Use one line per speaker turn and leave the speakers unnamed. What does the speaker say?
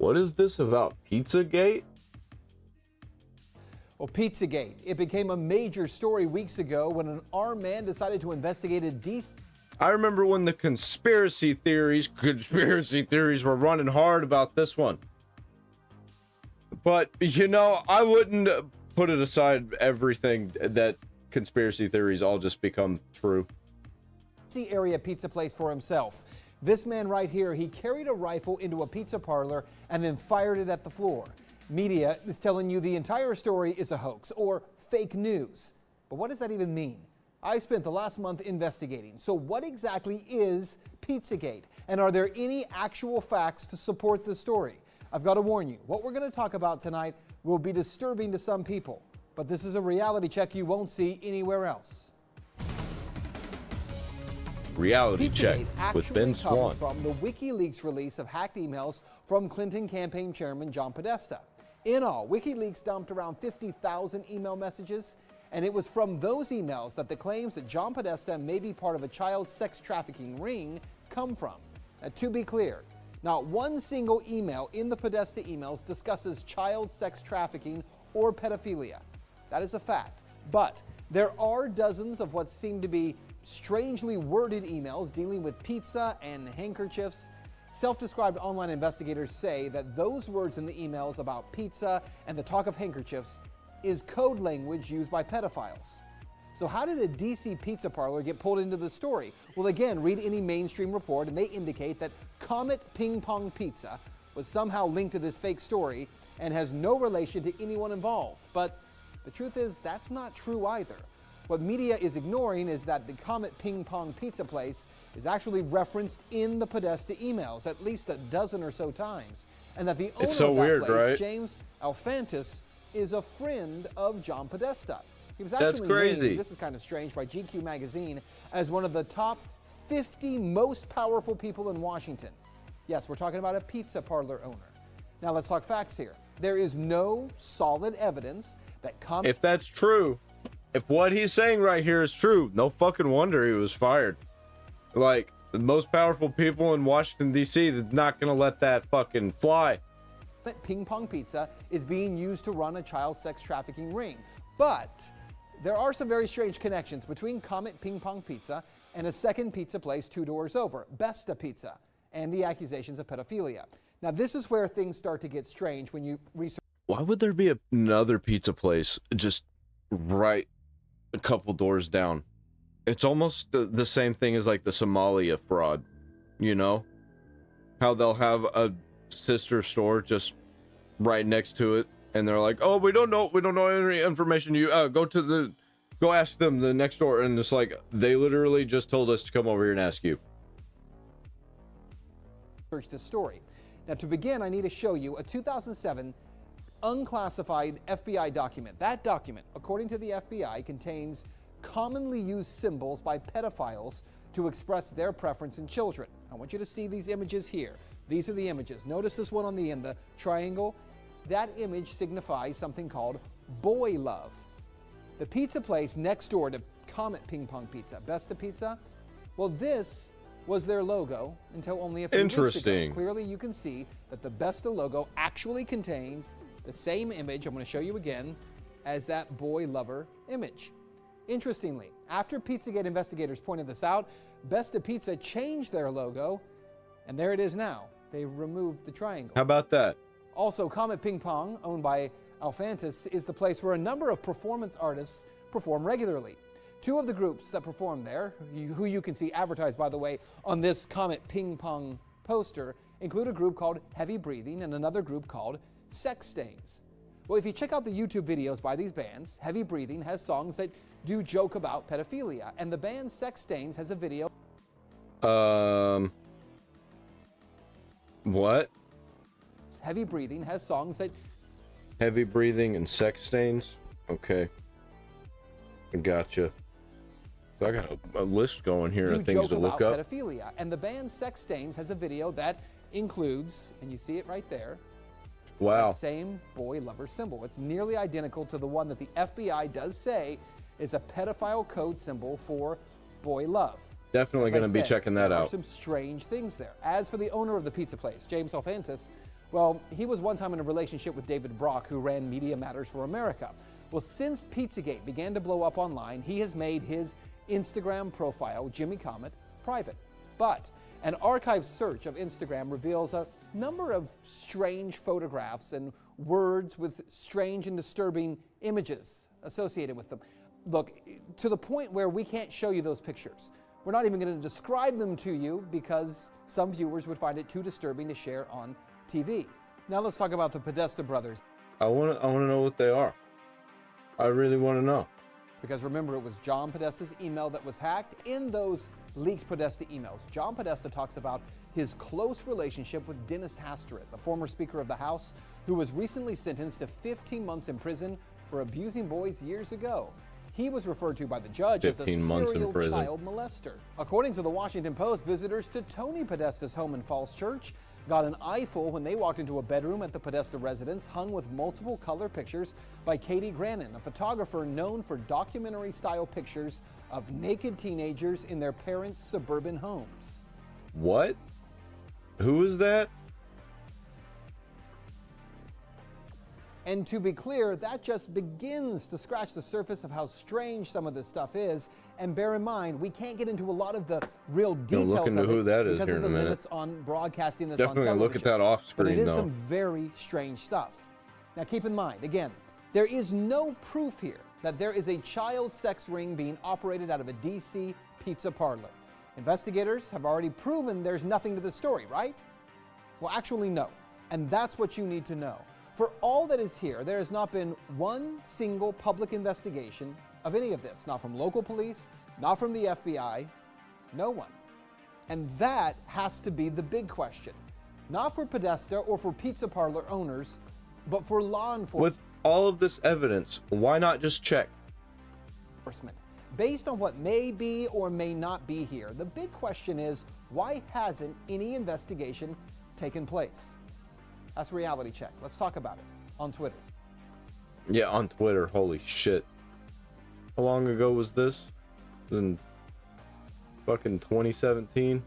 What is this about Pizzagate?
Well, Pizzagate, it became a major story weeks ago when an armed man decided to investigate a DC.
I remember when the conspiracy theories were running hard about this one. But, you know, I wouldn't put it aside everything that conspiracy theories all just become true.
Area pizza place for himself. This man right here, he carried a rifle into a pizza parlor and then fired it at the floor. Media is telling you the entire story is a hoax or fake news. But what does that even mean? I spent the last month investigating. So what exactly is Pizzagate? And are there any actual facts to support the story? I've got to warn you, what we're going to talk about tonight will be disturbing to some people. But this is a reality check you won't see anywhere else.
Reality check with Ben
Swann.
Swann.
From the WikiLeaks release of hacked emails from Clinton campaign chairman John Podesta. In all, WikiLeaks dumped around 50,000 email messages, and it was from those emails that the claims that John Podesta may be part of a child sex trafficking ring come from. Now, to be clear, not one single email in the Podesta emails discusses child sex trafficking or pedophilia. That is a fact. But there are dozens of what seem to be strangely worded emails dealing with pizza and handkerchiefs. Self-described online investigators say that those words in the emails about pizza and the talk of handkerchiefs is code language used by pedophiles. So how did a DC pizza parlor get pulled into the story? Well, again, read any mainstream report and they indicate that Comet Ping Pong Pizza was somehow linked to this fake story and has no relation to anyone involved. But the truth is that's not true either. What media is ignoring is that the Comet Ping Pong pizza place is actually referenced in the Podesta emails at least a dozen or so times, and that the owner
It's so
of that
weird,
place,
right?
James Alfantis, is a friend of John Podesta. He was
That's
actually
crazy.
named, this is kind of strange, by GQ magazine as one of the top 50 most powerful people in Washington. Yes, we're talking about a pizza parlor owner. Now let's talk facts here. There is no solid evidence that Comet...
If that's true, if what he's saying right here is true, no fucking wonder he was fired. Like, the most powerful people in Washington, D.C., they're not gonna let that fucking fly.
Ping Pong Pizza is being used to run a child sex trafficking ring. But there are some very strange connections between Comet Ping Pong Pizza and a second pizza place 2 doors over, Podesta Pizza, and the accusations of pedophilia. Now, this is where things start to get strange when you research.
Why would there be another pizza place just right a couple doors down? It's almost the same thing as like the Somalia fraud, you know? How they'll have a sister store just right next to it, and they're like, oh, we don't know any information. You go ask them the next door, and it's like they literally just told us to come over here and ask you.
Search this story. Now, to begin, I need to show you a 2007 unclassified FBI document. That document, according to the FBI, contains commonly used symbols by pedophiles to express their preference in children. I want you to see these images here. These are the images. Notice this one on the end, the triangle. That image signifies something called boy love. The pizza place next door to Comet Ping Pong Pizza, Podesta Pizza, well, this was their logo until only a few weeks ago. Clearly, you can see that the Podesta logo actually contains the same image, I'm going to show you again, as that boy lover image. Interestingly, after Pizzagate investigators pointed this out, Podesta Pizza changed their logo, and there it is now. They removed the triangle.
How about that?
Also, Comet Ping Pong, owned by Alfantis, is the place where a number of performance artists perform regularly. 2 of the groups that perform there, who you can see advertised, by the way, on this Comet Ping Pong poster, include a group called Heavy Breathing and another group called Sex Stains. Well, if you check out the YouTube videos by these bands, Heavy Breathing has songs that do joke about pedophilia, and the band Sex Stains has a video.
What?
Heavy Breathing has songs that...
Heavy Breathing and Sex Stains? Okay. Gotcha. So I got a list going here of things to look up.
Pedophilia, and the band Sex Stains has a video that includes, and you see it right there,
wow,
that same boy lover symbol. It's nearly identical to the one that the FBI does say is a pedophile code symbol for boy love.
Definitely going to be checking that out.
Some strange things there. As for the owner of the pizza place, James Alfantis, Well, he was one time in a relationship with David Brock, who ran Media Matters for America. Well, since Pizzagate began to blow up online, he has made his Instagram profile, Jimmy Comet, private. But an archive search of Instagram reveals a number of strange photographs and words with strange and disturbing images associated with them. Look, to the point where we can't show you those pictures. We're not even going to describe them to you because some viewers would find it too disturbing to share on TV. Now let's talk about the Podesta brothers.
I want to know what they are. I really want to know.
Because remember, it was John Podesta's email that was hacked. In those leaked Podesta emails, John Podesta talks about his close relationship with Dennis Hastert, the former Speaker of the House, who was recently sentenced to 15 months in prison for abusing boys years ago. He was referred to by the judge as a serial child molester. According to the Washington Post, visitors to Tony Podesta's home in Falls Church got an eyeful when they walked into a bedroom at the Podesta residence hung with multiple color pictures by Katie Grannon, a photographer known for documentary-style pictures of naked teenagers in their parents' suburban homes.
What? Who is that?
And to be clear, that just begins to scratch the surface of how strange some of this stuff is. And bear in mind, we can't get into a lot of the real details of it
who that is
because
here
of
in
the
a
limits on broadcasting this
Definitely
on television.
look at that off screen,
but it is
though.
some very strange stuff. Now keep in mind, again, there is no proof here that there is a child sex ring being operated out of a DC pizza parlor. Investigators have already proven there's nothing to the story, right? Well, actually, no. And that's what you need to know. For all that is here, there has not been one single public investigation of any of this. Not from local police, not from the FBI, no one. And that has to be the big question. Not for Podesta or for pizza parlor owners, but for law enforcement.
With all of this evidence, why not just check?
Based on what may be or may not be here, the big question is, why hasn't any investigation taken place? That's Reality Check. Let's talk about it on Twitter.
Yeah, on Twitter. Holy shit. How long ago was this? In fucking 2017?